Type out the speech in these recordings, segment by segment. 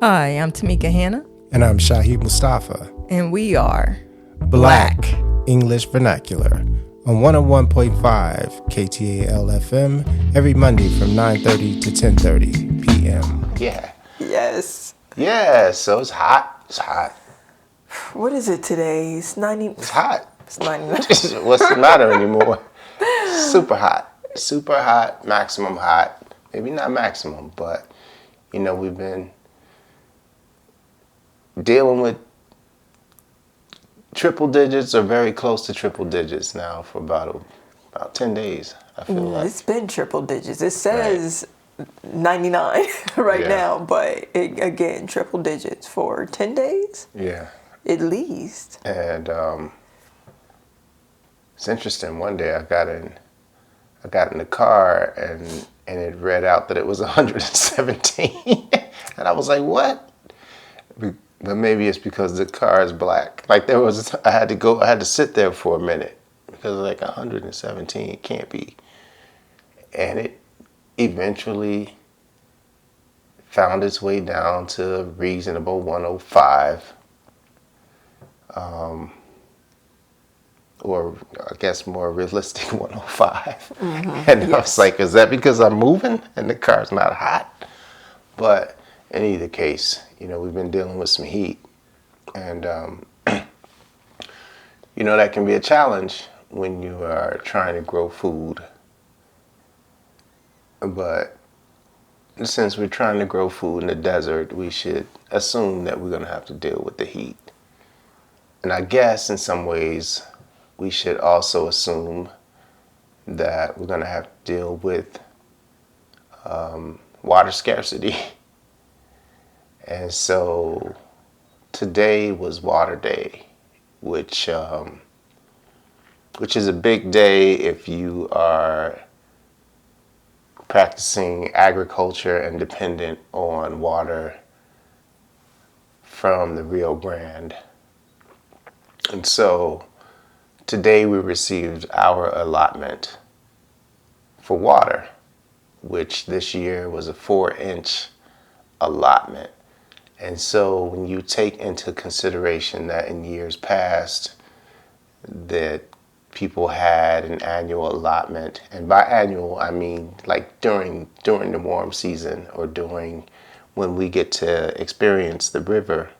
Hi, I'm Tamika Hanna. And I'm Shahid Mustafa. And we are Black English Vernacular on 101.5 KTAL-FM every Monday from 9:30 to 10:30 p.m. Yeah. Yes. Yeah, so it's hot. It's hot. What is it today? It's 90. It's hot. It's 99. What's the matter anymore? Super hot. Super hot. Maximum hot. Maybe not maximum, but, we've been dealing with triple digits or very close to triple digits now for about 10 days, I feel like. It's been triple digits. It says 99 right now, but again, triple digits for 10 days? Yeah. At least. And it's interesting. One day I got in the car and it read out that it was 117. And I was like, what? But maybe it's because the car is black. Like I had to sit there for a minute because like 117 can't be. And it eventually found its way down to reasonable 105. Or I guess more realistic 105. And I was like, is that because I'm moving and the car's not hot? But in either case, we've been dealing with some heat. And, that can be a challenge when you are trying to grow food. But since we're trying to grow food in the desert, we should assume that we're going to have to deal with the heat. And I guess in some ways, we should also assume that we're going to have to deal with water scarcity. And so today was Water Day, which is a big day if you are practicing agriculture and dependent on water from the Rio Grande. And so today we received our allotment for water, which this year was a 4-inch allotment. And so when you take into consideration that in years past that people had an annual allotment, and by annual I mean like during the warm season or during when we get to experience the river,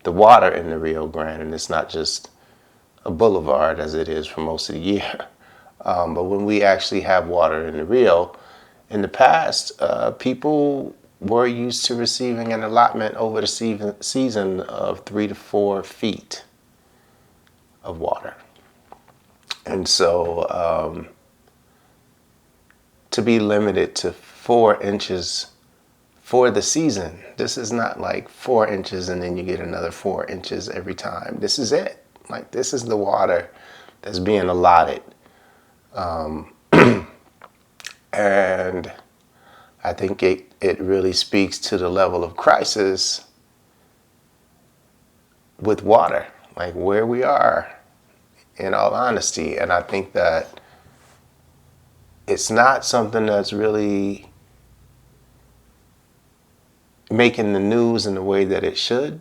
the water in the Rio Grande, and it's not just a boulevard as it is for most of the year. But when we actually have water in the Rio, in the past, people were used to receiving an allotment over the season of 3 to 4 feet of water. And so to be limited to 4 inches for the season, this is not like 4 inches and then you get another 4 inches every time. This is it. Like, this is the water that's being allotted. And I think it really speaks to the level of crisis with water, like where we are, in all honesty. And I think that it's not something that's really making the news in the way that it should.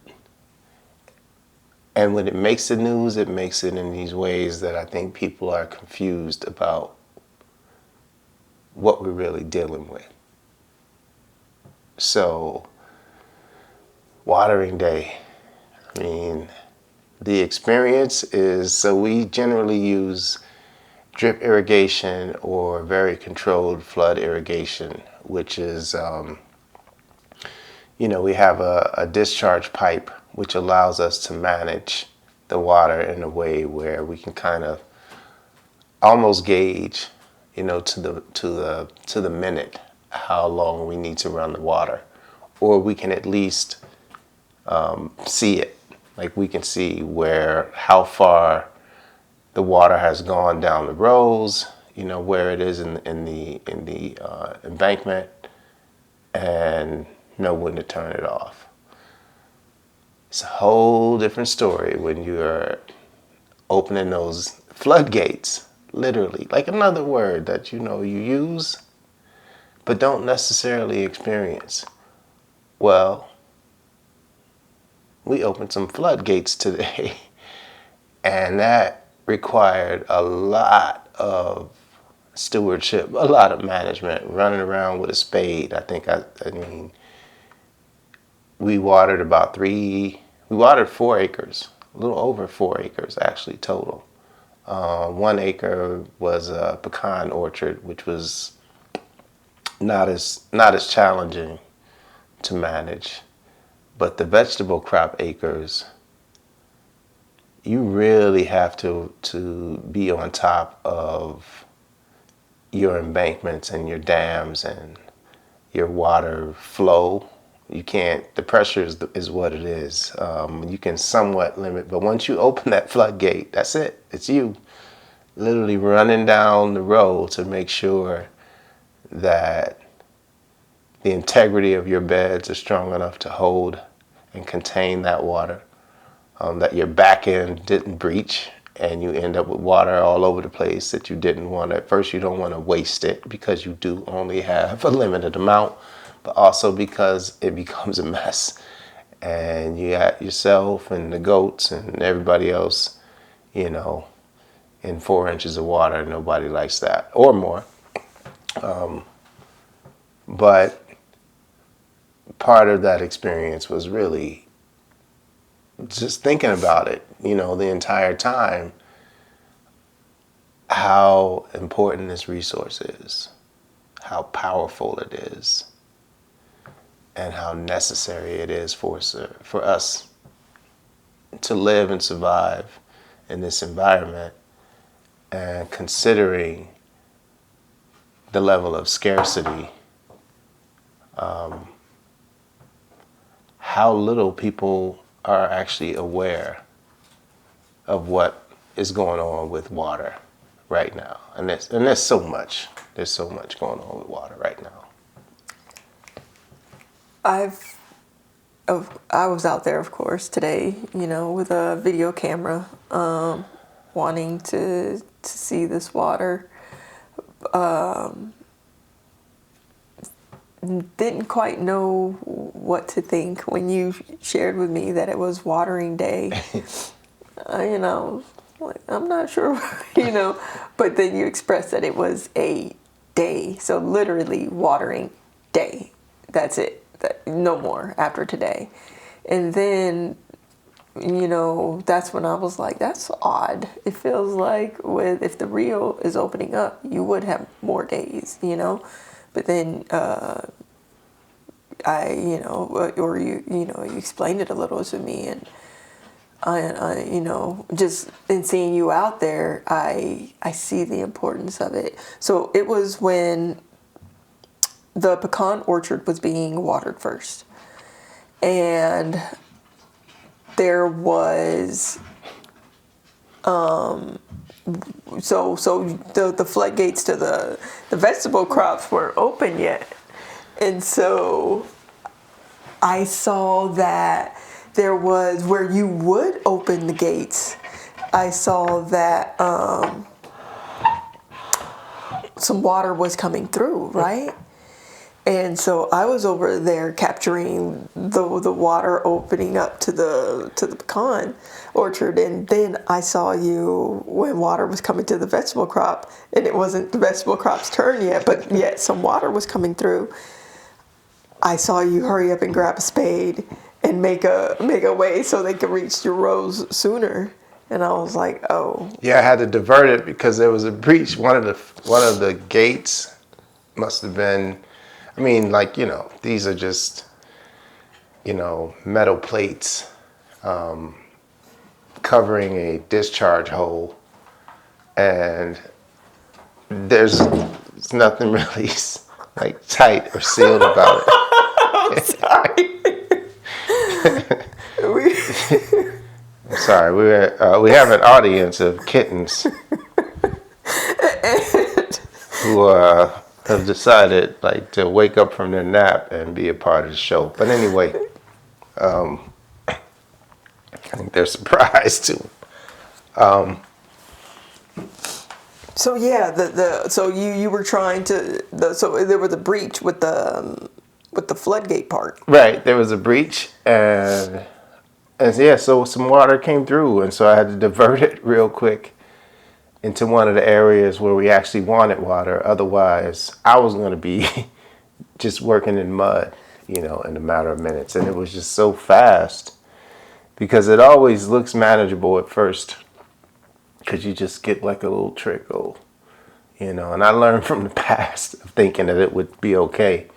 And when it makes the news, it makes it in these ways that I think people are confused about what we're really dealing with. So, watering day. I mean, the experience is, so we generally use drip irrigation or very controlled flood irrigation, which is, we have a discharge pipe which allows us to manage the water in a way where we can kind of almost gauge, to the minute how long we need to run the water, or we can at least see it. Like we can see how far the water has gone down the rows, where it is in the embankment, and know when to turn it off. It's a whole different story when you are opening those floodgates, literally, like another word that you use but don't necessarily experience. Well, we opened some floodgates today. And that required a lot of stewardship, a lot of management, running around with a spade. I mean, we watered we watered 4 acres, a little over 4 acres actually total. 1 acre was a pecan orchard, which was not as challenging to manage. But the vegetable crop acres, you really have to be on top of your embankments and your dams and your water flow. You can't, the pressure is what it is. You can somewhat limit, but once you open that floodgate, that's it. It's you literally running down the road to make sure that the integrity of your beds are strong enough to hold and contain that water, that your back end didn't breach and you end up with water all over the place that you didn't want. At first, you don't want to waste it because you do only have a limited amount, but also because it becomes a mess. And you got yourself and the goats and everybody else, in 4 inches of water. Nobody likes that, or more. But part of that experience was really just thinking about it, the entire time, how important this resource is, how powerful it is, and how necessary it is for us to live and survive in this environment. And considering the level of scarcity, how little people are actually aware of what is going on with water right now. And there's so much going on with water right now. I was out there, of course, today, with a video camera, wanting to see this water. Didn't quite know what to think when you shared with me that it was watering day. Like, I'm not sure, but then you expressed that it was a day. So literally watering day. That's it. No more after today. And then, that's when I was like, that's odd. It feels like if the Rio is opening up, you would have more days, But then you explained it a little to me, and I just in seeing you out there, I see the importance of it. So it was when the pecan orchard was being watered first, and there was so the floodgates to the vegetable crops weren't open yet. And so I saw that there was, where you would open the gates, I saw that some water was coming through, right? And so I was over there capturing the water opening up to the pecan orchard, and then I saw you when water was coming to the vegetable crop, and it wasn't the vegetable crop's turn yet, but yet some water was coming through. I saw you hurry up and grab a spade and make a way so they could reach your rows sooner. And I was like, oh. Yeah, I had to divert it because there was a breach. One of the gates must have been, these are just, metal plates covering a discharge hole, and there's nothing really tight or sealed about it. I'm sorry. I'm sorry. We have an audience of kittens who have decided to wake up from their nap and be a part of the show. But anyway, I think they're surprised too. So yeah, so you were trying to so there was a breach with the floodgate part. Right, there was a breach, and And yeah, so some water came through, and so I had to divert it real quick into one of the areas where we actually wanted water. Otherwise, I was going to be just working in mud, in a matter of minutes. And it was just so fast because it always looks manageable at first because you just get like a little trickle, and I learned from the past of thinking that it would be okay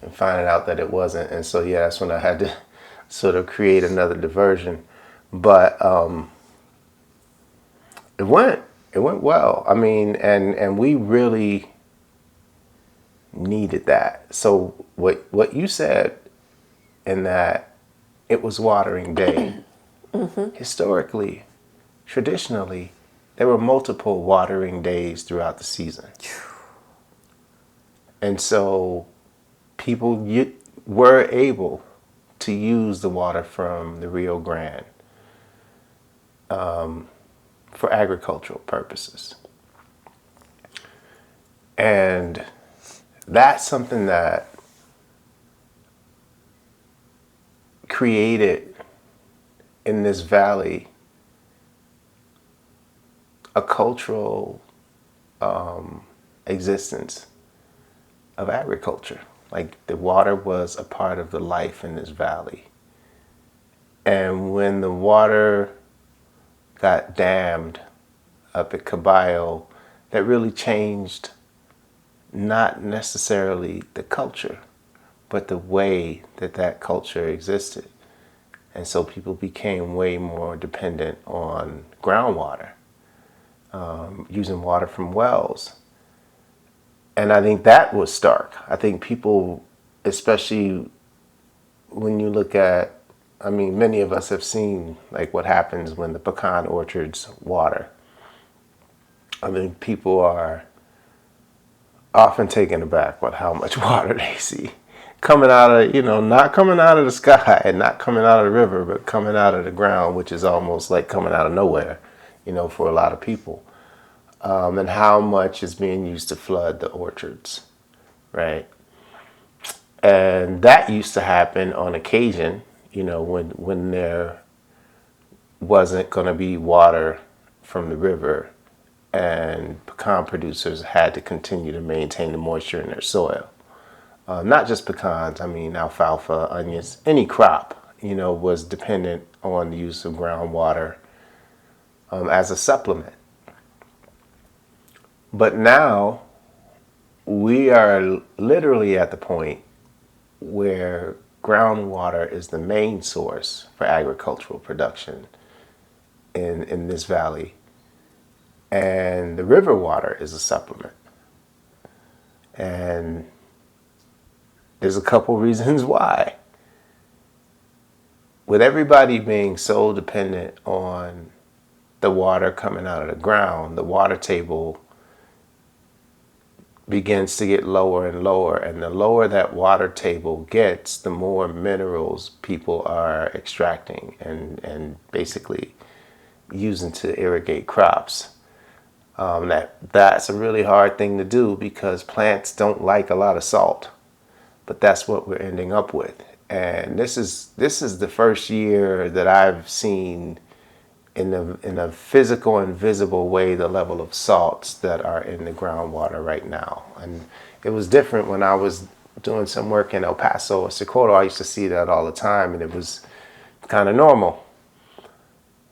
and finding out that it wasn't. And so, yeah, that's when I had to sort of create another diversion. But it went well. I mean, and we really needed that. So what you said in that it was watering day, historically, traditionally, there were multiple watering days throughout the season. And so people were able to use the water from the Rio Grande for agricultural purposes. And that's something that created in this valley a cultural existence of agriculture. Like the water was a part of the life in this valley. And when the water got dammed up at Caballo, that really changed not necessarily the culture, but the way that culture existed. And so people became way more dependent on groundwater, using water from wells. And I think that was stark. I think people, especially when you look at, I mean, many of us have seen like what happens when the pecan orchards water. I mean, people are often taken aback with how much water they see coming out of, not coming out of the sky and not coming out of the river, but coming out of the ground, which is almost like coming out of nowhere, for a lot of people. And how much is being used to flood the orchards, right? And that used to happen on occasion, when there wasn't going to be water from the river and pecan producers had to continue to maintain the moisture in their soil. Not just pecans, I mean alfalfa, onions, any crop, was dependent on the use of groundwater as a supplement. But now we are literally at the point where groundwater is the main source for agricultural production in this valley. And the river water is a supplement. And there's a couple reasons why. With everybody being so dependent on the water coming out of the ground, the water table begins to get lower and lower. And the lower that water table gets, the more minerals people are extracting and basically using to irrigate crops. That's a really hard thing to do because plants don't like a lot of salt, but that's what we're ending up with. And this is the first year that I've seen in a physical and visible way the level of salts that are in the groundwater right now. And it was different when I was doing some work in El Paso or Socorro. I used to see that all the time, and it was kind of normal.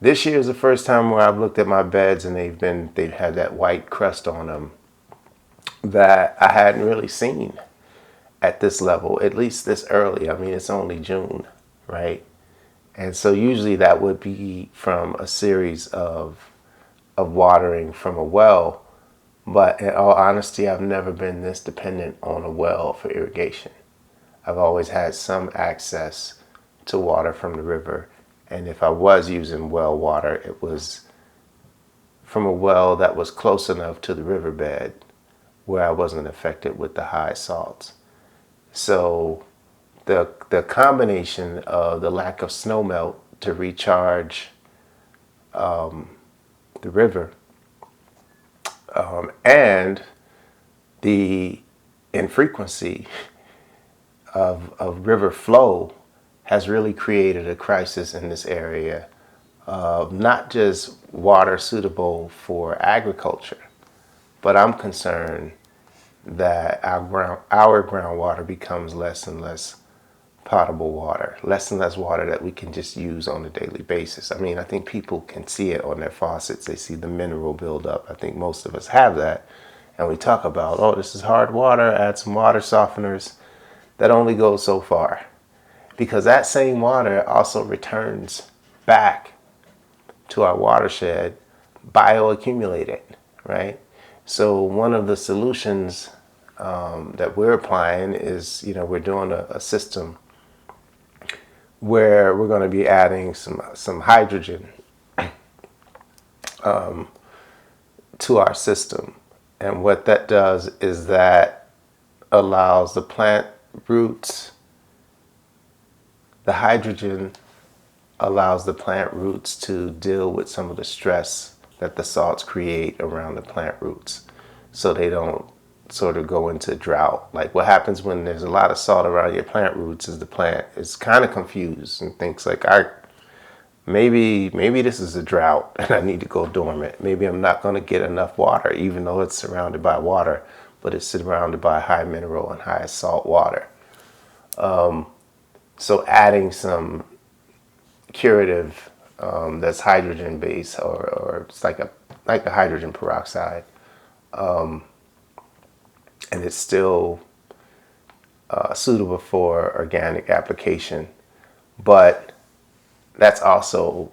This year is the first time where I've looked at my beds and they've had that white crust on them that I hadn't really seen at this level, at least this early. I mean, it's only June, right? And so usually that would be from a series of watering from a well. But in all honesty, I've never been this dependent on a well for irrigation. I've always had some access to water from the river. And if I was using well water, it was from a well that was close enough to the riverbed where I wasn't affected with the high salts. So the combination of the lack of snowmelt to recharge the river and the infrequency of river flow has really created a crisis in this area of not just water suitable for agriculture, but I'm concerned that our groundwater becomes less and less potable water, less and less water that we can just use on a daily basis. I mean, I think people can see it on their faucets. They see the mineral buildup. I think most of us have that. And we talk about, oh, this is hard water, add some water softeners. That only goes so far, because that same water also returns back to our watershed bioaccumulated, right? So one of the solutions that we're applying is, we're doing a system where we're going to be adding some hydrogen to our system. And what that does is that allows the plant roots, the hydrogen allows the plant roots to deal with some of the stress that the salts create around the plant roots, so they don't sort of go into drought. Like what happens when there's a lot of salt around your plant roots is the plant is kind of confused and thinks like, maybe this is a drought and I need to go dormant. Maybe I'm not going to get enough water, even though it's surrounded by water, but it's surrounded by high mineral and high salt water. So adding some curative that's hydrogen based, or it's like a hydrogen peroxide, and it's still suitable for organic application, but that's also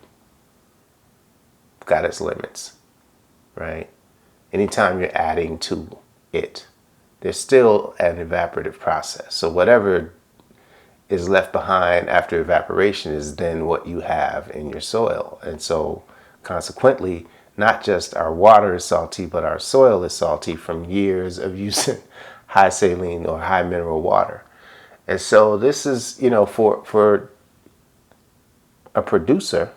got its limits, right? Anytime you're adding to it, there's still an evaporative process. So whatever is left behind after evaporation is then what you have in your soil. And so consequently, not just our water is salty, but our soil is salty from years of using high saline or high mineral water. And so this is, for a producer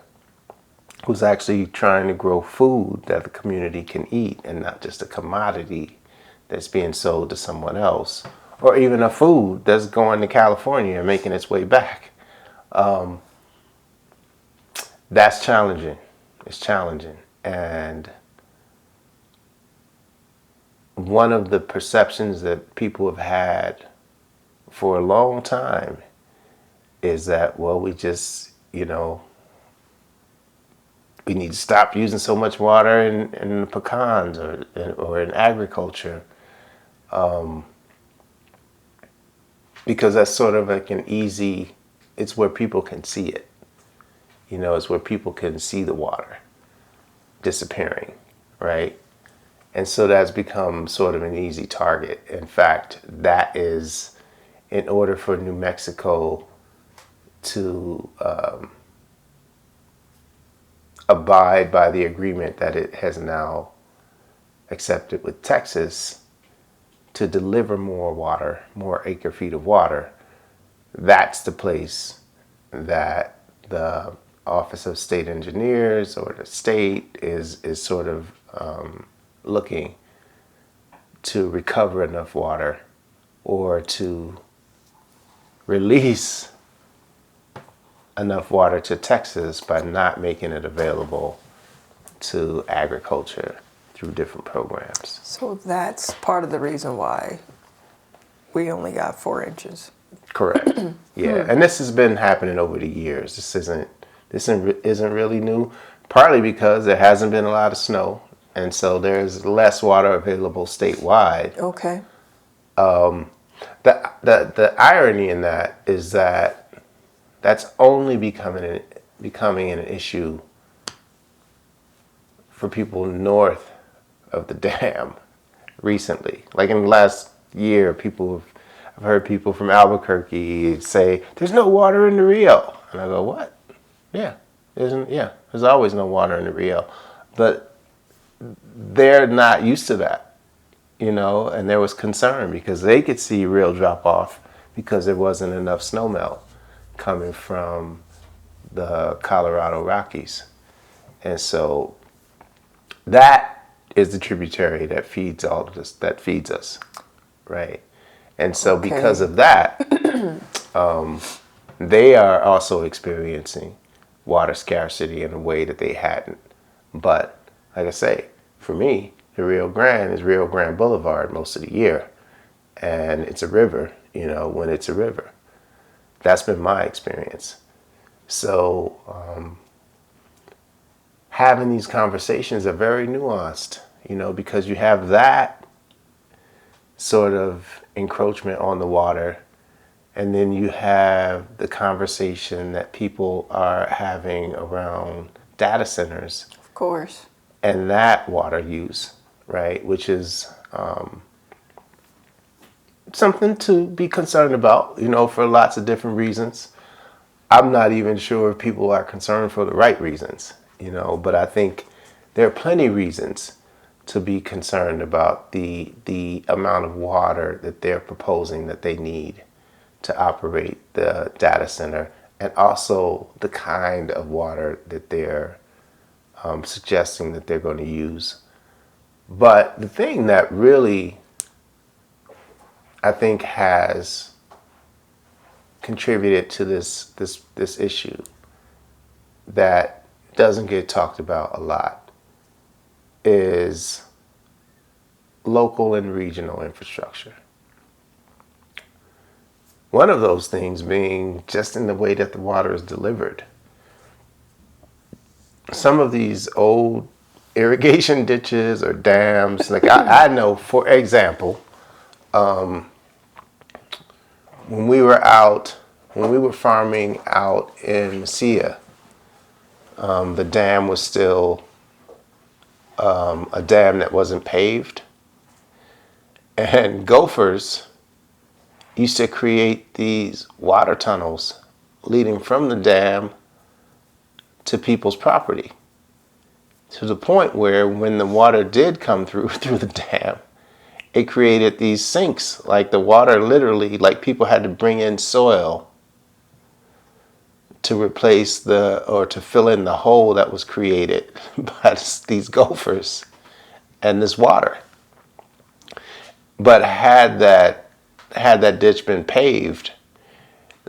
who's actually trying to grow food that the community can eat and not just a commodity that's being sold to someone else, or even a food that's going to California and making its way back. That's challenging. It's challenging. And one of the perceptions that people have had for a long time is that, well, we just, we need to stop using so much water in pecans or in agriculture. Because that's sort of like it's where people can see it. It's where people can see the water disappearing, right? And so that's become sort of an easy target. In fact, that is, in order for New Mexico to abide by the agreement that it has now accepted with Texas to deliver more water, more acre feet of water, that's the place that the Office of State Engineers or the state is sort of looking to recover enough water or to release enough water to Texas by not making it available to agriculture through different programs. So that's part of the reason why we only got 4 inches. Correct. Yeah, and this has been happening over the years. This isn't really new. Partly because there hasn't been a lot of snow, and so there's less water available statewide. Okay. The irony in that is that that's only becoming an issue for people north of the dam recently. Like in the last year, I've heard people from Albuquerque say, "There's no water in the Rio," and I go, "What? Yeah, there's always no water in the Rio," but they're not used to that, and there was concern because they could see real drop off because there wasn't enough snowmelt coming from the Colorado Rockies. And so that is the tributary that feeds all of this, that feeds us, right? And so because of that, they are also experiencing water scarcity in a way that they hadn't. But like I say, for me, the Rio Grande is Rio Grande Boulevard most of the year. And it's a river, when it's a river. That's been my experience. So having these conversations are very nuanced, because you have that sort of encroachment on the water. And then you have the conversation that people are having around data centers. Of course. And that water use, right? Which is something to be concerned about, for lots of different reasons. I'm not even sure if people are concerned for the right reasons, but I think there are plenty of reasons to be concerned about the amount of water that they're proposing that they need to operate the data center, and also the kind of water that they're suggesting that they're going to use. But the thing that really, I think, has contributed to this issue that doesn't get talked about a lot is local and regional infrastructure. One of those things being just in the way that the water is delivered. Some of these old irrigation ditches or dams, like I know, for example, when we were farming out in Mesilla, the dam was still a dam that wasn't paved. And gophers used to create these water tunnels leading from the dam to people's property, to the point where when the water did come through the dam, it created these sinks. Like the water literally, like people had to bring in soil to replace or to fill in the hole that was created by these gophers and this water. But had that ditch been paved,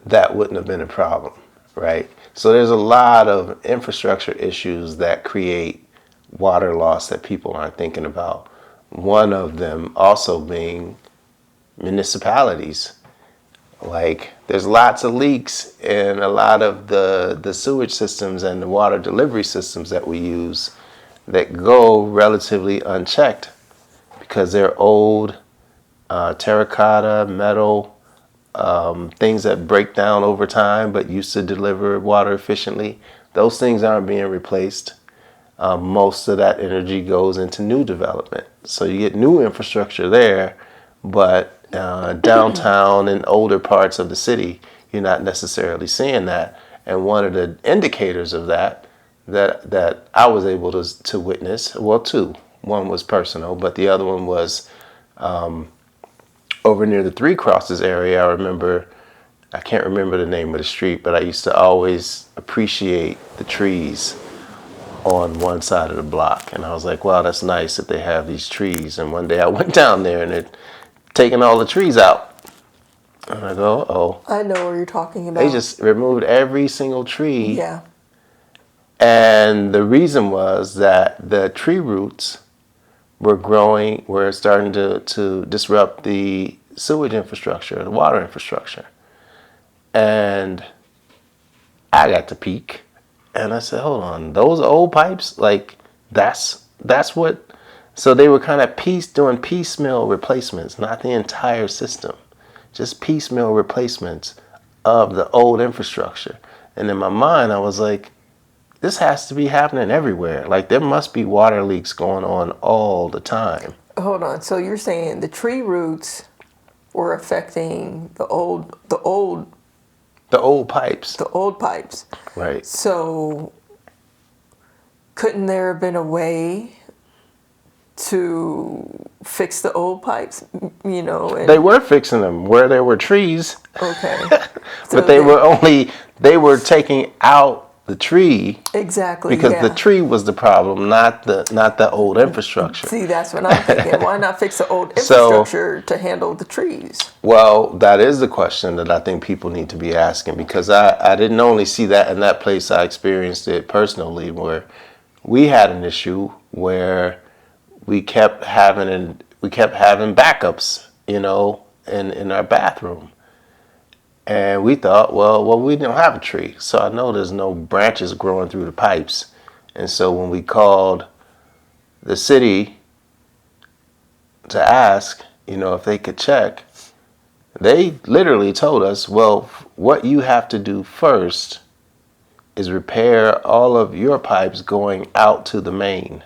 that wouldn't have been a problem, right? So there's a lot of infrastructure issues that create water loss that people aren't thinking about. One of them also being municipalities. Like there's lots of leaks in a lot of the sewage systems and the water delivery systems that we use that go relatively unchecked because they're old, terracotta, metal, things that break down over time but used to deliver water efficiently. Those things aren't being replaced. Most of that energy goes into new development. So you get new infrastructure there, but downtown and older parts of the city, you're not necessarily seeing that. And one of the indicators of that I was able to witness, well, two. One was personal, but the other one was over near the Three Crosses area. I can't remember the name of the street, but I used to always appreciate the trees on one side of the block. And I was like, wow, that's nice that they have these trees. And one day I went down there and they'd taken all the trees out. And I go, oh. I know what you're talking about. They just removed every single tree. Yeah. And the reason was that the tree roots were starting to disrupt the sewage infrastructure, the water infrastructure. And I got to peek. And I said, hold on, those old pipes, like that's what, so they were kind of doing piecemeal replacements, not the entire system, just piecemeal replacements of the old infrastructure. And in my mind, I was like, this has to be happening everywhere. Like there must be water leaks going on all the time. Hold on, so you're saying the tree roots were affecting the old pipes. The old pipes. Right. So couldn't there have been a way to fix the old pipes, And, they were fixing them where there were trees. Okay. But they were taking out the tree. Exactly. Because Yeah. the tree was the problem, not the old infrastructure. See, that's what I'm thinking. Why not fix the old So, infrastructure to handle the trees? well, that is the question that I think people need to be asking, because I didn't only see that in that place, I experienced it personally where we had an issue where we kept having backups, in our bathroom. And we thought, well, we don't have a tree, so I know there's no branches growing through the pipes. And so when we called the city to ask, if they could check, they literally told us, well, what you have to do first is repair all of your pipes going out to the main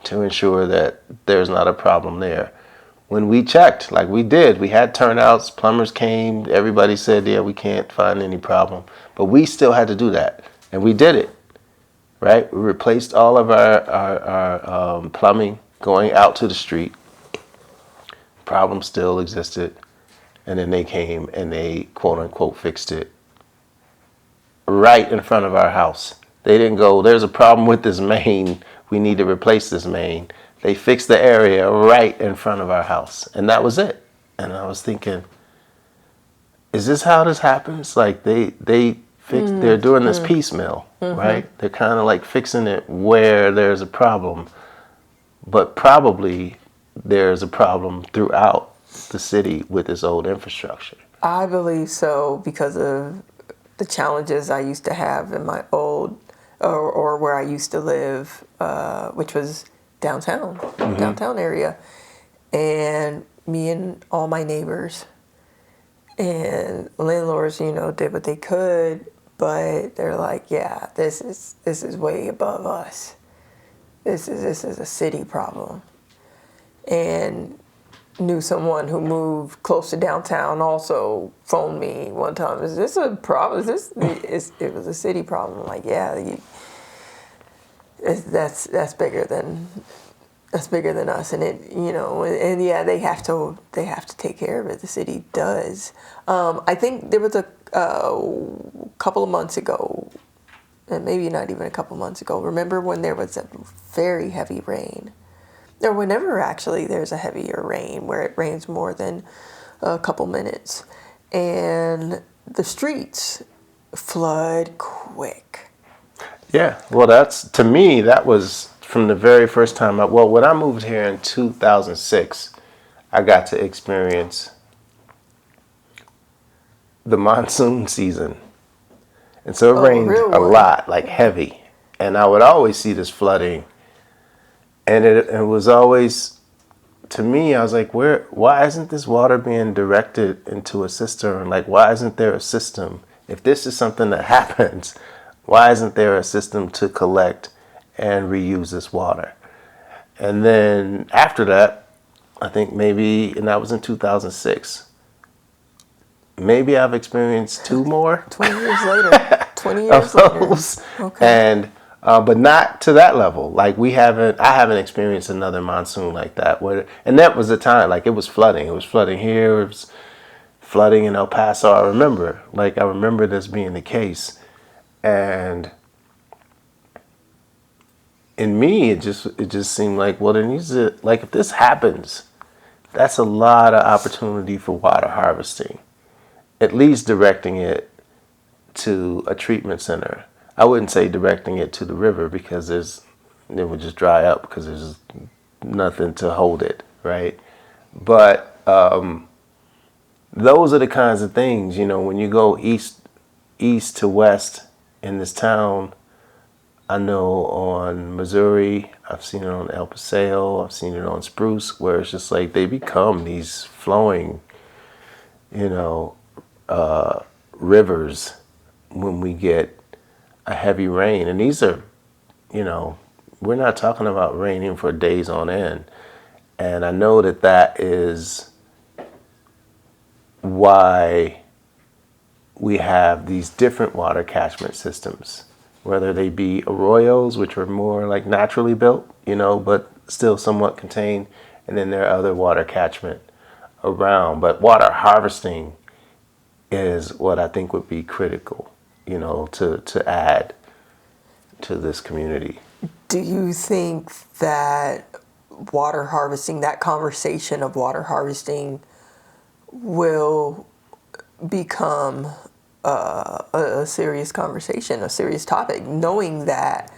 to ensure that there's not a problem there. When we checked, like we did, we had turnouts, plumbers came, everybody said, yeah, we can't find any problem. But we still had to do that. And we did it, right? We replaced all of our plumbing going out to the street. Problem still existed. And then they came and they, quote unquote, fixed it right in front of our house. They didn't go, there's a problem with this main, we need to replace this main. They fixed the area right in front of our house, and that was it. And I was thinking, is this how this happens? Like they're doing this piecemeal, right? They're kind of like fixing it where there's a problem, but probably there's a problem throughout the city with this old infrastructure. I believe so, because of the challenges I used to have in my old, or where I used to live, which was downtown area, and me and all my neighbors and landlords, did what they could, but they're like, yeah, this is way above us. This is a city problem, and knew someone who moved close to downtown also phoned me one time. Is this a problem? It was a city problem. I'm like, yeah, that's bigger than us, and and yeah, they have to take care of it. The city does. I think there was a couple of months ago, and maybe not even a couple months ago. Remember when there was a very heavy rain? Or whenever actually there's a heavier rain, where it rains more than a couple minutes, and the streets flood quick. Yeah, well, to me, that was from the very first time. When I moved here in 2006, I got to experience the monsoon season. And so it rained a lot, like heavy. And I would always see this flooding. And it was always, to me, I was like, why isn't this water being directed into a cistern? Like, why isn't there a system? If this is something that happens, why isn't there a system to collect and reuse this water? And then after that, I think maybe, and that was in 2006, maybe I've experienced two more. 20 years later. 20 years later. Okay. And but not to that level. Like I haven't experienced another monsoon like that. And that was the time, like it was flooding. It was flooding here. It was flooding in El Paso. I remember this being the case. And in me, it just seemed like, well, there needs to, like, if this happens, that's a lot of opportunity for water harvesting. At least directing it to a treatment center. I wouldn't say directing it to the river, because it would just dry up because there's nothing to hold it, right? But those are the kinds of things, when you go east to west in this town. I know on Missouri, I've seen it on El Paseo, I've seen it on Spruce, where it's just like they become these flowing, rivers when we get a heavy rain. And these are, we're not talking about raining for days on end. And I know that is why we have these different water catchment systems, whether they be arroyos, which are more like naturally built, but still somewhat contained. And then there are other water catchment around. But water harvesting is what I think would be critical, to add to this community. Do you think that water harvesting, that conversation of water harvesting, will become a serious conversation, a serious topic, knowing that,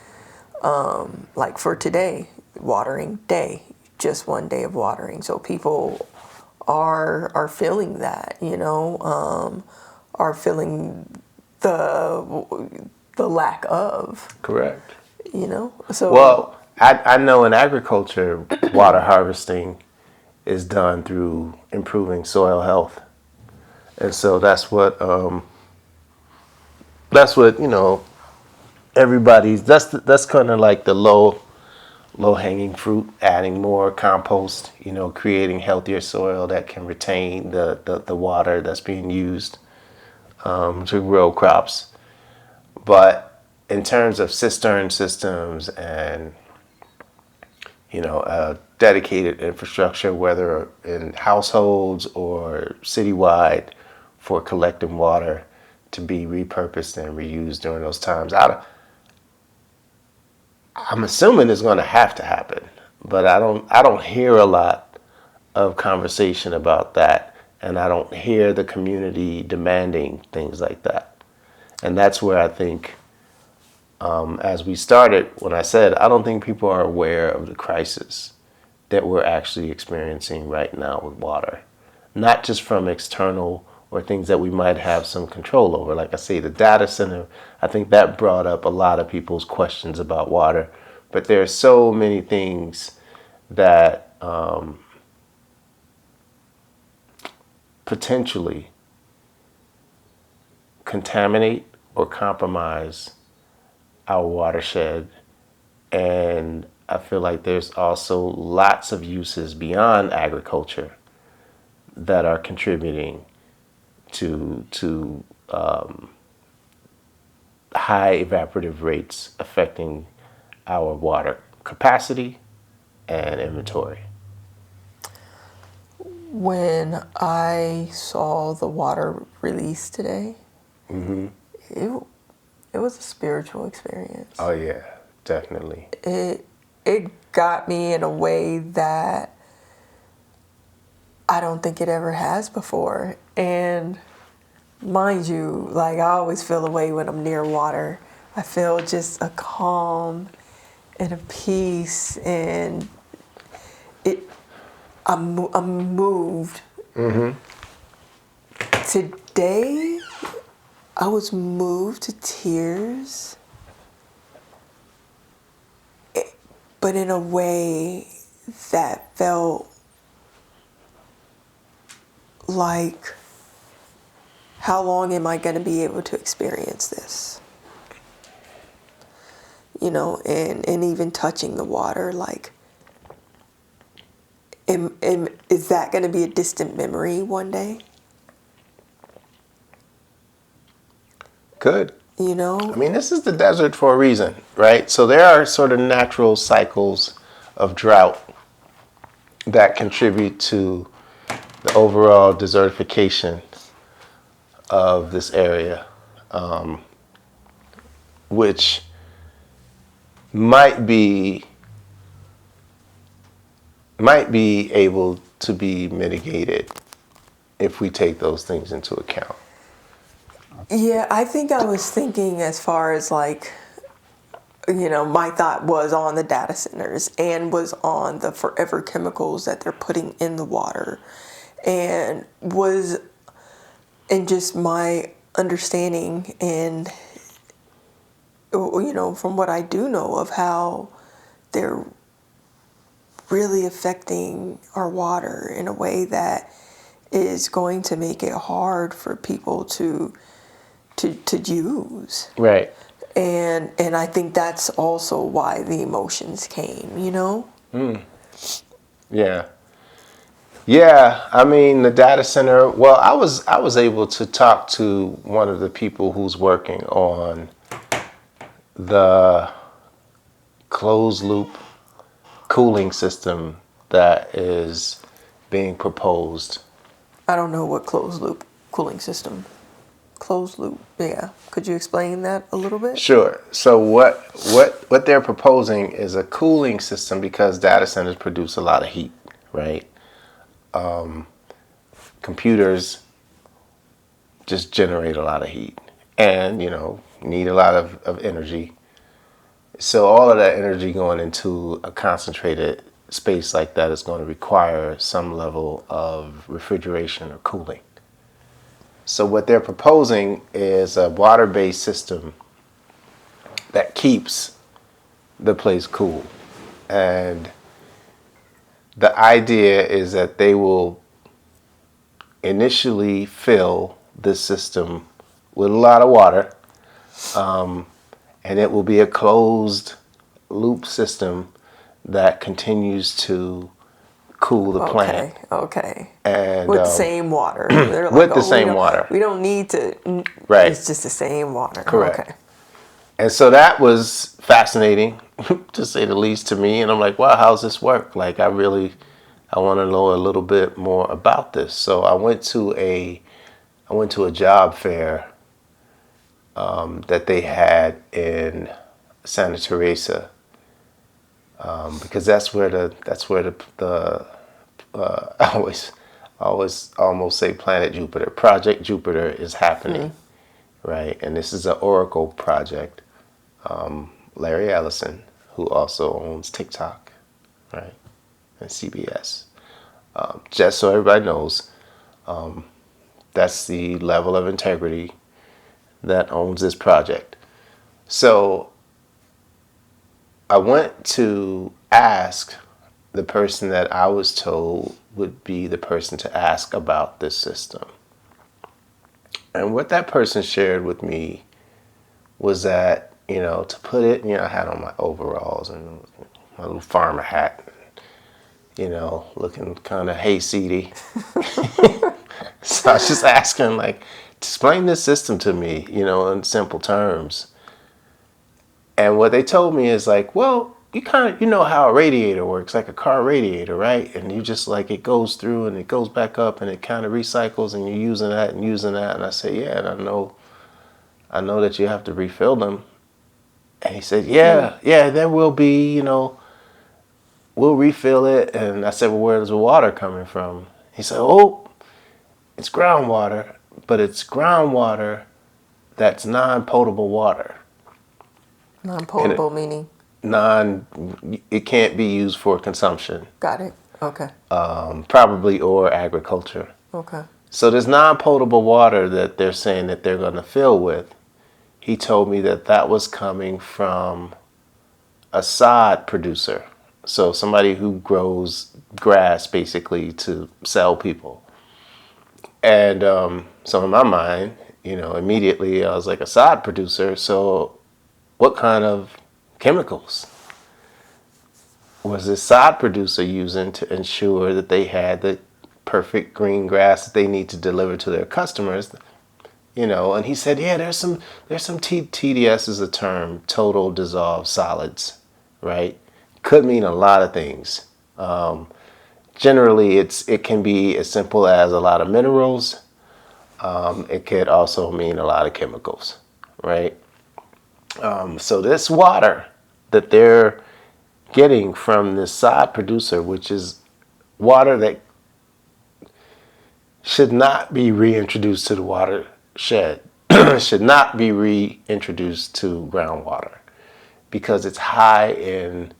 like for today, watering day, just one day of watering, so people are feeling that, are feeling the lack of, Correct. So Well, I know in agriculture, water harvesting is done through improving soil health, and so that's what everybody's. That's kind of like the low hanging fruit. Adding more compost, creating healthier soil that can retain the water that's being used to grow crops. But in terms of cistern systems and dedicated infrastructure, whether in households or citywide, for collecting water to be repurposed and reused during those times, I'm assuming it's going to have to happen. But I don't hear a lot of conversation about that, and I don't hear the community demanding things like that. And that's where I think, as we started, when I said I don't think people are aware of the crisis that we're actually experiencing right now with water, not just from external or things that we might have some control over. Like I say, the data center, I think that brought up a lot of people's questions about water. But there are so many things that potentially contaminate or compromise our watershed. And I feel like there's also lots of uses beyond agriculture that are contributing to high evaporative rates affecting our water capacity and inventory. when I saw the water release today, it it was a spiritual experience. Oh yeah, definitely. It got me in a way that I don't think it ever has before. And mind you, like I always feel a way when I'm near water. I feel just a calm and a peace, and I'm moved. Today, I was moved to tears, but in a way that felt like, how long am I going to be able to experience this? And even touching the water, like, is that going to be a distant memory one day? Good. You I know? mean, this is the desert for a reason, right? So there are sort of natural cycles of drought that contribute to the overall desertification of this area, which might be able to be mitigated if we take those things into account. Yeah, I think I was thinking as far as like, my thought was on the data centers and was on the forever chemicals that they're putting in the water, and was in just my understanding and, from what I do know of how they're really affecting our water in a way that is going to make it hard for people to use. Right. And I think that's also why the emotions came. Yeah. Yeah, I mean the data center. Well, I was able to talk to one of the people who's working on the closed loop cooling system that is being proposed. I don't know what closed loop cooling system. Closed loop. Yeah. Could you explain that a little bit? Sure. So what they're proposing is a cooling system because data centers produce a lot of heat, right? Computers just generate a lot of heat and, need a lot of energy. So all of that energy going into a concentrated space like that is going to require some level of refrigeration or cooling. So what they're proposing is a water-based system that keeps the place cool. And the idea is that they will initially fill this system with a lot of water, and it will be a closed loop system that continues to cool the plant. Okay. And With the same water. They're with like, the oh, same water. We don't need to. Right. It's just the same water. Correct. Okay. And so that was fascinating, to say the least, to me. And I'm like, wow, how's this work? Like, I want to know a little bit more about this. So I went to a job fair that they had in Santa Teresa, because that's where the I always almost say Planet Jupiter, Project Jupiter is happening, right? And this is an Oracle project. Larry Ellison, who also owns TikTok, right, and CBS. Just so everybody knows, that's the level of integrity that owns this project. So I went to ask the person that I was told would be the person to ask about this system. And what that person shared with me was that, to put it, I had on my overalls and my little farmer hat, looking kind of hayseedy. So I was just asking, like, explain this system to me, in simple terms. And what they told me is like, well, you know how a radiator works, like a car radiator, right? And you just like, it goes through and it goes back up and it kind of recycles and you're using that and using that. And I said, yeah, and I know that you have to refill them. And he said, yeah, there will be, we'll refill it. And I said, well, where's the water coming from? He said, oh, it's groundwater, but it's groundwater that's non-potable water. Non-potable meaning? It can't be used for consumption. Got it. Okay. Probably, or agriculture. Okay. So this non-potable water that they're saying that they're going to fill with, he told me that was coming from a sod producer. So somebody who grows grass basically to sell people. And so in my mind, immediately I was like, a sod producer. So what kind of chemicals was this sod producer using to ensure that they had the perfect green grass that they need to deliver to their customers? And he said, yeah, there's some TDS is a term, total dissolved solids, right? Could mean a lot of things. Generally, it can be as simple as a lot of minerals. It could also mean a lot of chemicals, right? So this water that they're getting from this sod producer, which is water that should not be reintroduced to the watershed, should not be reintroduced to groundwater because it's high in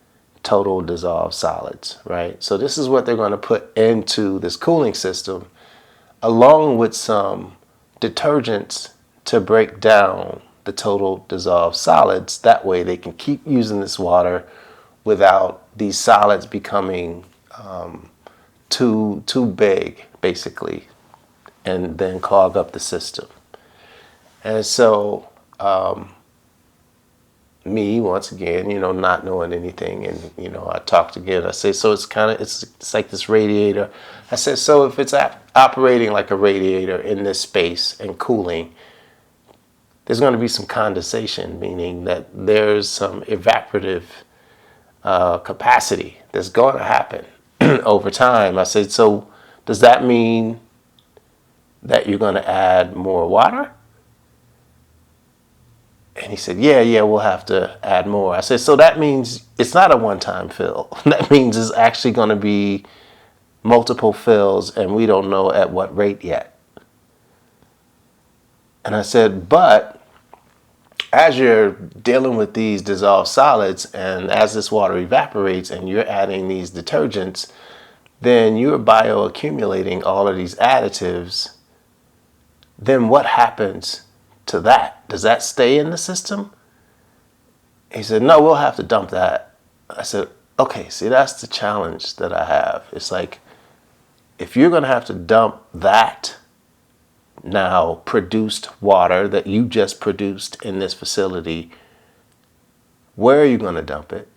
total dissolved solids, right? So this is what they're going to put into this cooling system, along with some detergents to break down the total dissolved solids. That way they can keep using this water without these solids becoming too big, basically, and then clog up the system. And so me, once again, not knowing anything, and I talked again. I said, so it's like this radiator. I said, so if it's operating like a radiator in this space and cooling, there's going to be some condensation, meaning that there's some evaporative capacity that's going to happen over time. I said, so does that mean that you're going to add more water? And he said, yeah, we'll have to add more. I said, so that means it's not a one-time fill. That means it's actually going to be multiple fills, and we don't know at what rate yet. And I said, but as you're dealing with these dissolved solids, and as this water evaporates and you're adding these detergents, then you're bioaccumulating all of these additives. Then what happens to that? Does that stay in the system? He said, no, we'll have to dump that. I said, okay, see, that's the challenge that I have. It's like, if you're going to have to dump that now produced water that you just produced in this facility, where are you going to dump it?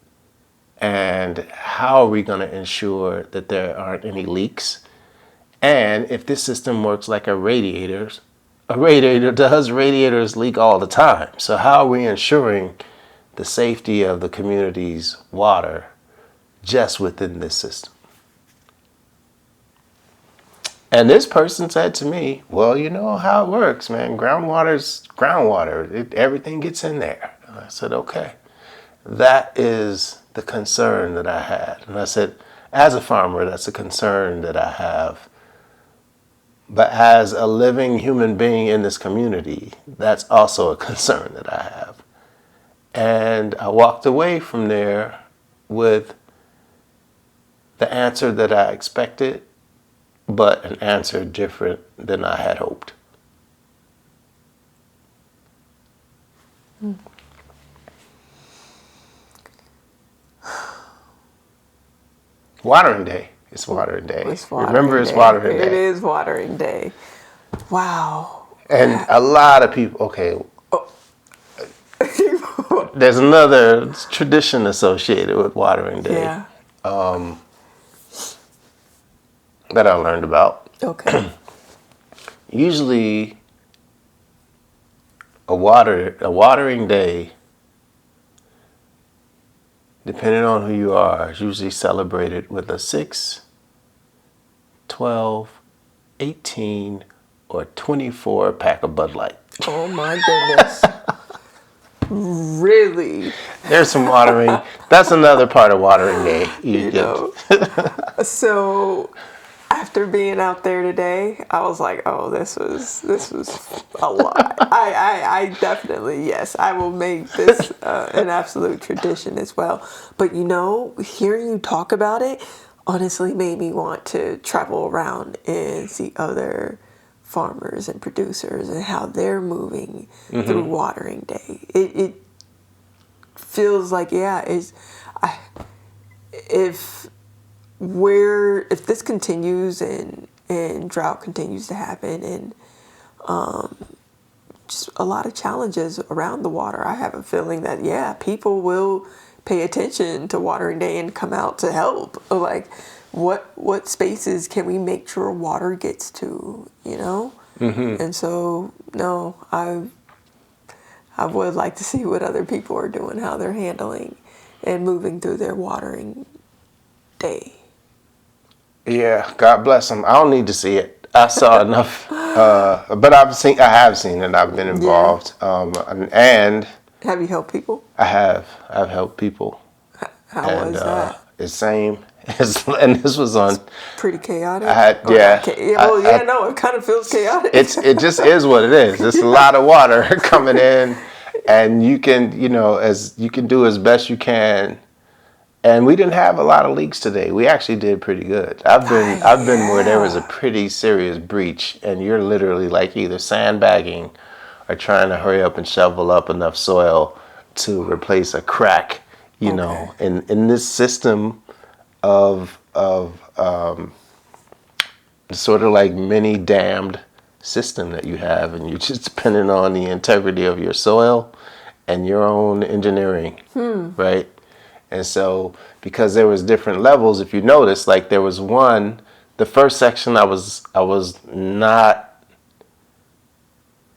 And how are we going to ensure that there aren't any leaks? And if this system works like a radiator does, radiators leak all the time. So how are we ensuring the safety of the community's water just within this system? And this person said to me, well, you know how it works, man. Groundwater's groundwater. Everything gets in there. And I said, okay. That is the concern that I had. And I said, as a farmer, that's a concern that I have. But as a living human being in this community, that's also a concern that I have. And I walked away from there with the answer that I expected, but an answer different than I had hoped. Watering day. It's watering day. Remember, it's watering day. It is watering day. Wow. And a lot of people, okay, there's another tradition associated with watering day. Yeah. That I learned about. Okay. Usually, a watering day, depending on who you are, is usually celebrated with a 6, 12, 18, or 24 pack of Bud Light. Oh my goodness. Really? There's some watering. That's another part of watering day. You know. So after being out there today, I was like, oh, this was a lot. I definitely, yes, I will make this an absolute tradition as well. But you know, hearing you talk about it honestly made me want to travel around and see other farmers and producers and how they're moving through watering day. It feels like, yeah, if this continues and drought continues to happen and just a lot of challenges around the water, I have a feeling that, yeah, people will pay attention to watering day and come out to help. Like, what spaces can we make sure water gets to, you know? And so, no, I would like to see what other people are doing, how they're handling and moving through their watering day. Yeah, God bless them. I don't need to see it. I saw enough, but I have seen it. I've been involved, and have you helped people? I have. I've helped people. How was that? It's same. And this was on. It's pretty chaotic. No, it kind of feels chaotic. It just is what it is. It's a lot of water coming in, and you can do as best you can. And we didn't have a lot of leaks today. We actually did pretty good. I've been where there was a pretty serious breach, and you're literally like either sandbagging or trying to hurry up and shovel up enough soil to replace a crack. You know, in this system of sort of like mini dammed system that you have, and you're just depending on the integrity of your soil and your own engineering, right? And so, because there was different levels, if you notice, like there was one, the first section I was not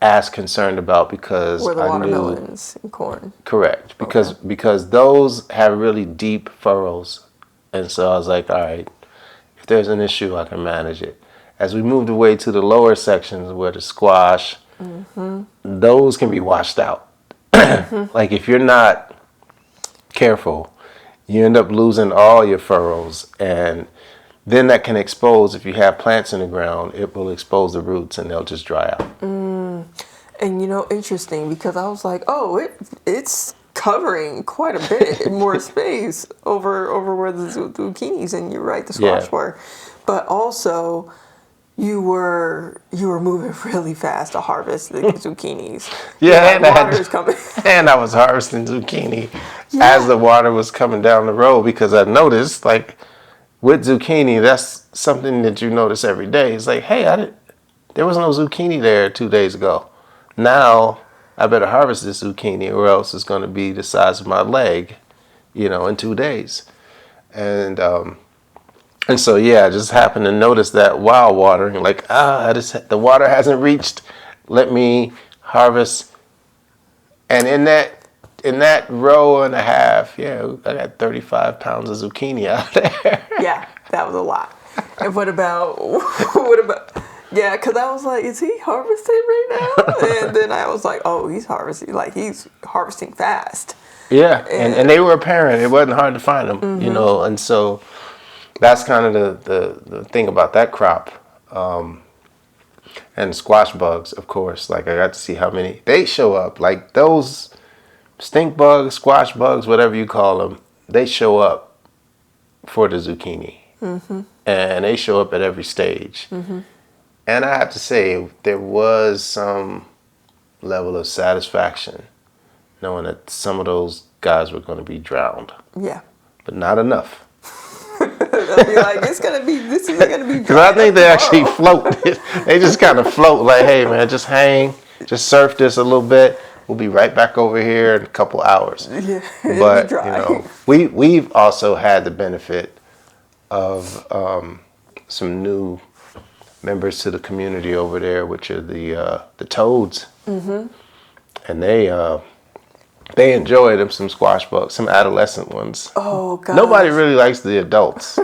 as concerned about because where the I watermelons and corn. Correct, because those have really deep furrows, and so I was like, all right, if there's an issue, I can manage it. As we moved away to the lower sections where the squash, those can be washed out. Like if you're not careful, you end up losing all your furrows, and then that can expose, if you have plants in the ground, it will expose the roots and they'll just dry out. And interesting, because I was like, oh, it's covering quite a bit more space over where the zucchinis, and you're right, the squash were. But also, you were moving really fast to harvest the zucchinis. Yeah, and water's coming. And I was harvesting zucchini as the water was coming down the road, because I noticed, like, with zucchini, that's something that you notice every day. It's like, hey, there was no zucchini there 2 days ago. Now I better harvest this zucchini, or else it's going to be the size of my leg, in 2 days. And so, I just happened to notice that while watering, like, the water hasn't reached, let me harvest. And in that row and a half, I got 35 pounds of zucchini out there. Yeah, that was a lot. And what about, yeah, because I was like, is he harvesting right now? And then I was like, oh, he's harvesting fast. Yeah, and they were apparent. It wasn't hard to find them, and so that's kind of the thing about that crop. And squash bugs, of course, like I got to see how many, they show up, like those stink bugs, squash bugs, whatever you call them, they show up for the zucchini. And they show up at every stage. And I have to say, there was some level of satisfaction knowing that some of those guys were going to be drowned. Yeah. But not enough. They'll be like, this is gonna be. Because I think they actually float. They just kind of float, like, hey man, just hang, just surf this a little bit. We'll be right back over here in a couple hours. Yeah, but we've also had the benefit of some new members to the community over there, which are the toads, and they enjoy them some squash bugs, some adolescent ones. Oh God! Nobody really likes the adults.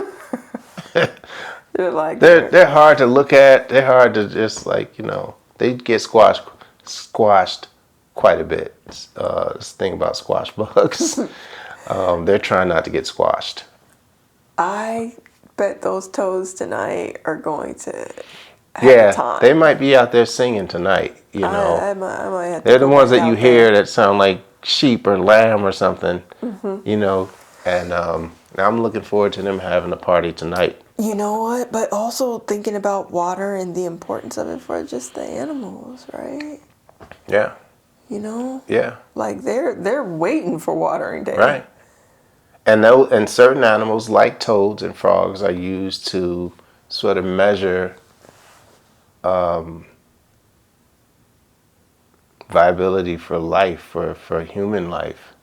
They're hard to look at. They're hard to just they get squashed quite a bit. This thing about squash bugs, they're trying not to get squashed. I bet those toads tonight are going to have a time. They might be out there singing tonight. I might have to they're the ones that you hear there. that sound like sheep or lamb or something. And I'm looking forward to them having a party tonight. You know what? But also thinking about water and the importance of it for just the animals, right? Yeah. Yeah. Like they're waiting for watering day. Right. And certain animals like toads and frogs are used to sort of measure viability for life, for human life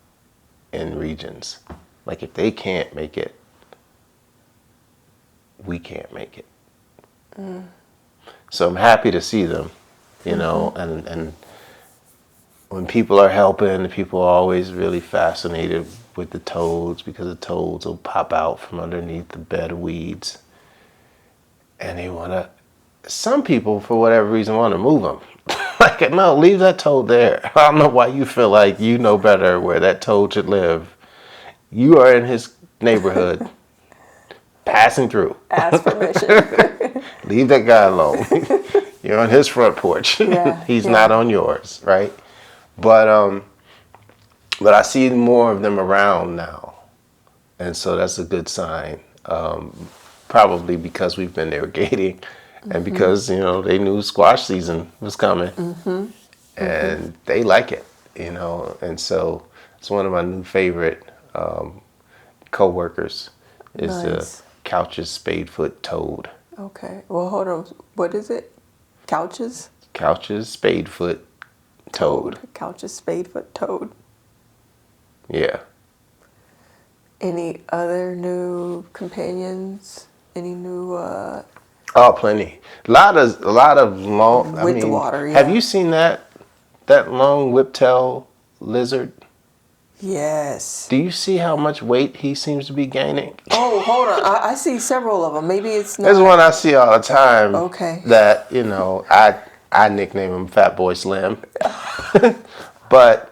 in regions. Like if they can't make it, we can't make it. So I'm happy to see them, and when people are helping, people are always really fascinated with the toads, because the toads will pop out from underneath the bed of weeds. And some people, for whatever reason, want to move them. Like, no, leave that toad there. I don't know why you feel like you know better where that toad should live. You are in his neighborhood, passing through. Ask permission. Leave that guy alone. You're on his front porch. He's not on yours, right? But I see more of them around now, and so that's a good sign. Probably because we've been irrigating, and because they knew squash season was coming, and they like it, and so it's one of my new favorite co-workers is the Couch's spadefoot toad. Okay, well hold on, what is it? Couch's spadefoot toad. Couch's spadefoot toad. Yeah. Any other new companions? Any new? Oh, plenty. A lot of long. With the water. Yeah. Have you seen that long whiptail lizard? Yes. Do you see how much weight he seems to be gaining? Oh, hold on. I see several of them. Maybe it's not. There's one I see all the time. Okay. That I nickname him Fat Boy Slim, but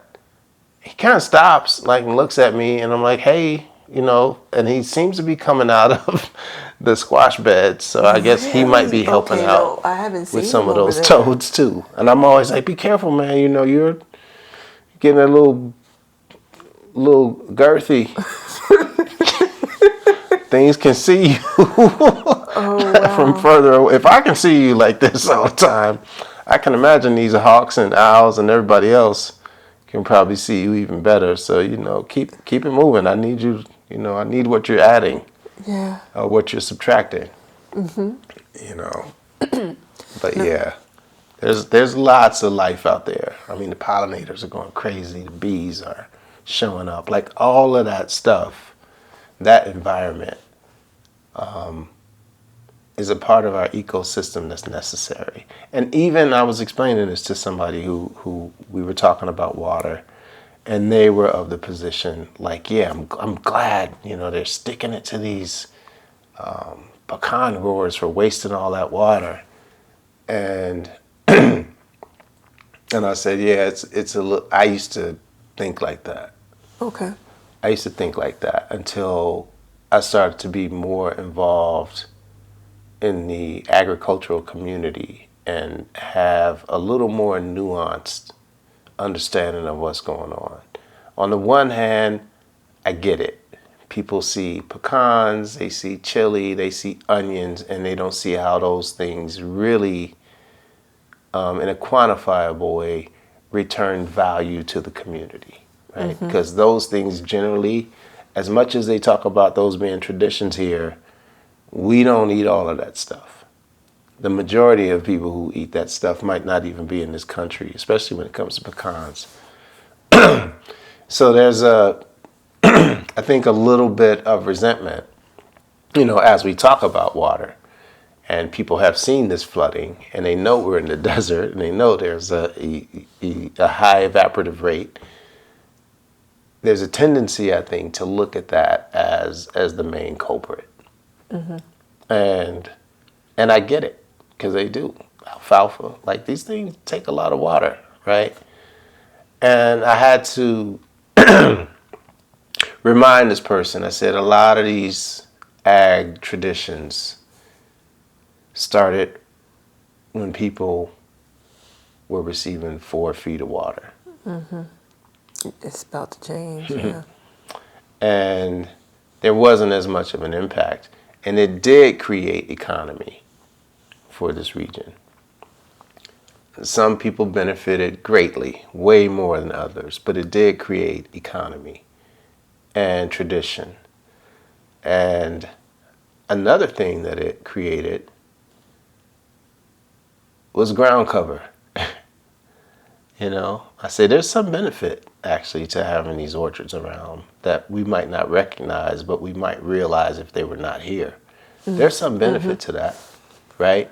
he kind of stops, like, and looks at me, and I'm like, hey, and he seems to be coming out of the squash bed, so I guess he might be Really? helping Okay, out no, I haven't with seen some him of over those there. toads too. And I'm always like, be careful, man. You're getting a little girthy. Things can see you Oh, from wow. further away. If I can see you like this all the time, I can imagine these hawks and owls and everybody else can probably see you even better. So, keep it moving. I need you, I need what you're adding Yeah. or what you're subtracting. You know. But yeah, there's lots of life out there. I mean, the pollinators are going crazy. The bees are showing up. Like all of that stuff, that environment is a part of our ecosystem that's necessary. And even I was explaining this to somebody who we were talking about water, and they were of the position like, yeah, I'm glad, they're sticking it to these pecan growers for wasting all that water. And and I said, yeah, I used to think like that. Okay. I used to think like that until I started to be more involved in the agricultural community and have a little more nuanced understanding of what's going on. On the one hand, I get it. People see pecans, they see chili, they see onions, and they don't see how those things really, in a quantifiable way, return value to the community, right? Because those things generally, as much as they talk about those being traditions here, we don't eat all of that stuff. The majority of people who eat that stuff might not even be in this country, especially when it comes to pecans. So there's I think, a little bit of resentment, as we talk about water. And people have seen this flooding, and they know we're in the desert, and they know there's a high evaporative rate. There's a tendency, I think, to look at that as the main culprit. And I get it, because they do. Alfalfa, like these things take a lot of water, right? And I had to remind this person, I said, a lot of these ag traditions started when people were receiving 4 feet of water. It's about to change, yeah. And there wasn't as much of an impact. And it did create economy for this region. Some people benefited greatly, way more than others, but it did create economy and tradition. And another thing that it created was ground cover. I say there's some benefit actually to having these orchards around that we might not recognize, but we might realize if they were not here. There's some benefit to that, right?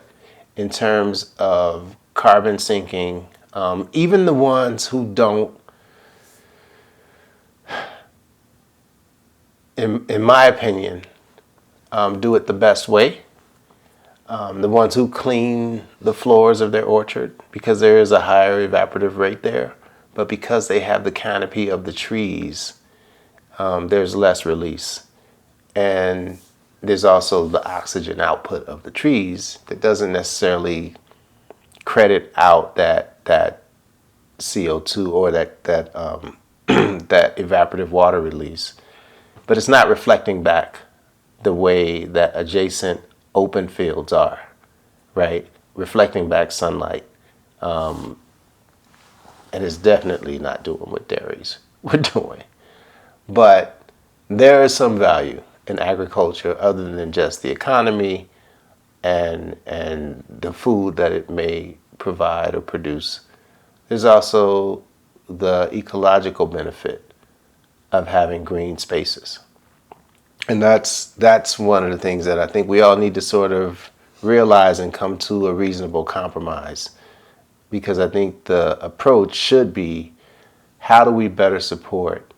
In terms of carbon sinking, even the ones who don't, in my opinion, do it the best way. The ones who clean the floors of their orchard, because there is a higher evaporative rate there, but because they have the canopy of the trees, there's less release. And there's also the oxygen output of the trees that doesn't necessarily credit out that CO2 or that that evaporative water release, but it's not reflecting back the way that adjacent open fields are, right? Reflecting back sunlight. And it's definitely not doing what dairies were doing. But there is some value in agriculture other than just the economy and the food that it may provide or produce. There's also the ecological benefit of having green spaces. And that's one of the things that I think we all need to sort of realize and come to a reasonable compromise. Because I think the approach should be, how do we better support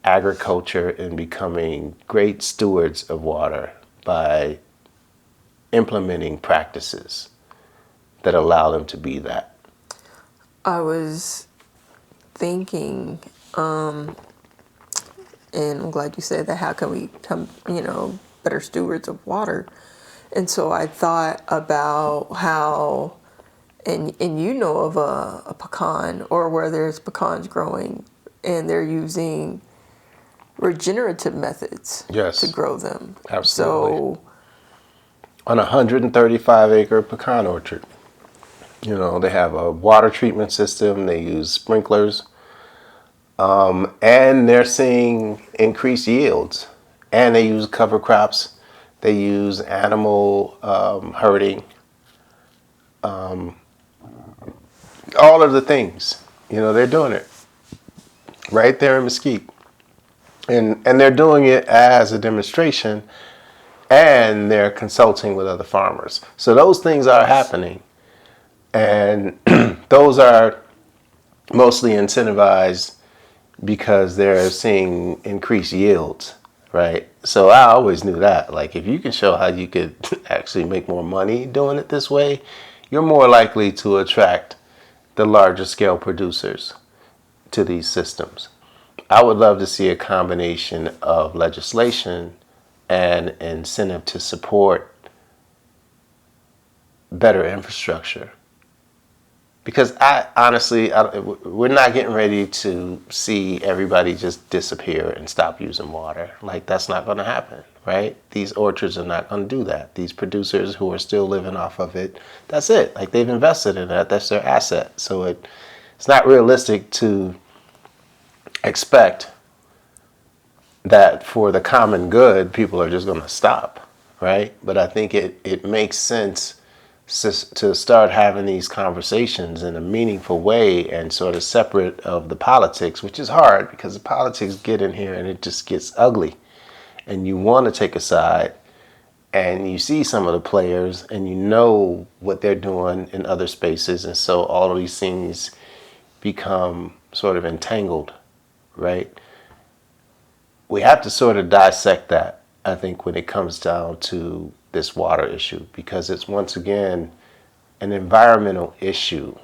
agriculture in becoming great stewards of water by implementing practices that allow them to be that? I was thinking, and I'm glad you said that. How can we become, better stewards of water? And so I thought about how, and you know of a pecan, or where there's pecans growing, and they're using regenerative methods Yes. to grow them. Absolutely. So On a 135-acre pecan orchard, they have a water treatment system. They use sprinklers, and they're seeing increased yields. And they use cover crops. They use animal herding. All of the things, they're doing it right there in Mesquite, and they're doing it as a demonstration, and they're consulting with other farmers. So those things are happening, and those are mostly incentivized because they're seeing increased yields, right? So I always knew that. Like, if you can show how you could actually make more money doing it this way, you're more likely to attract the larger scale producers to these systems. I would love to see a combination of legislation and incentive to support better infrastructure. Because we're not getting ready to see everybody just disappear and stop using water. Like, that's not going to happen, right? These orchards are not going to do that. These producers who are still living off of it, that's it. Like, they've invested in that. That's their asset. So it's not realistic to expect that for the common good, people are just going to stop, right? But I think it makes sense to start having these conversations in a meaningful way and sort of separate of the politics, which is hard because the politics get in here and it just gets ugly. And you want to take a side, and you see some of the players and you know what they're doing in other spaces. And so all of these things become sort of entangled, right? We have to sort of dissect that, I think, when it comes down to this water issue, because it's once again an environmental issue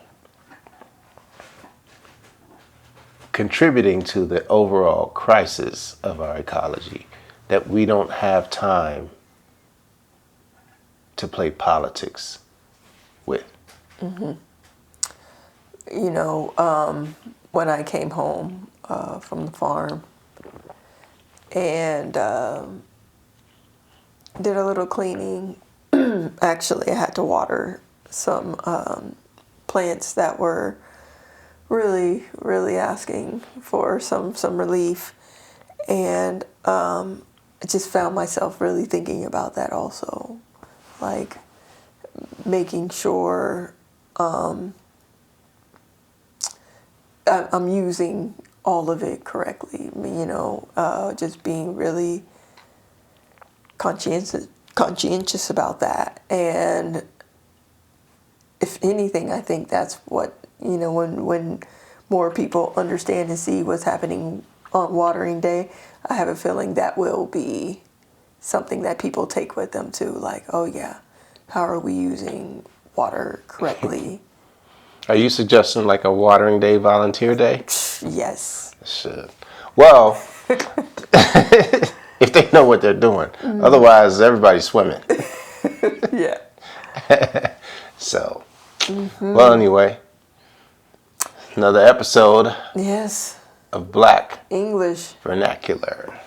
contributing to the overall crisis of our ecology that we don't have time to play politics with. When I came home from the farm and did a little cleaning, actually I had to water some plants that were really, really asking for some relief. And I just found myself really thinking about that also. Like, making sure I'm using all of it correctly. Just being really conscientious about that. And if anything, I think that's what, when more people understand and see what's happening on watering day, I have a feeling that will be something that people take with them too. Like, oh yeah, how are we using water correctly? Are you suggesting like a watering day, volunteer day? Yes. Shit. Well, if they know what they're doing. Otherwise, everybody's swimming. Yeah. So, well, anyway, another episode Yes. of Black English Vernacular.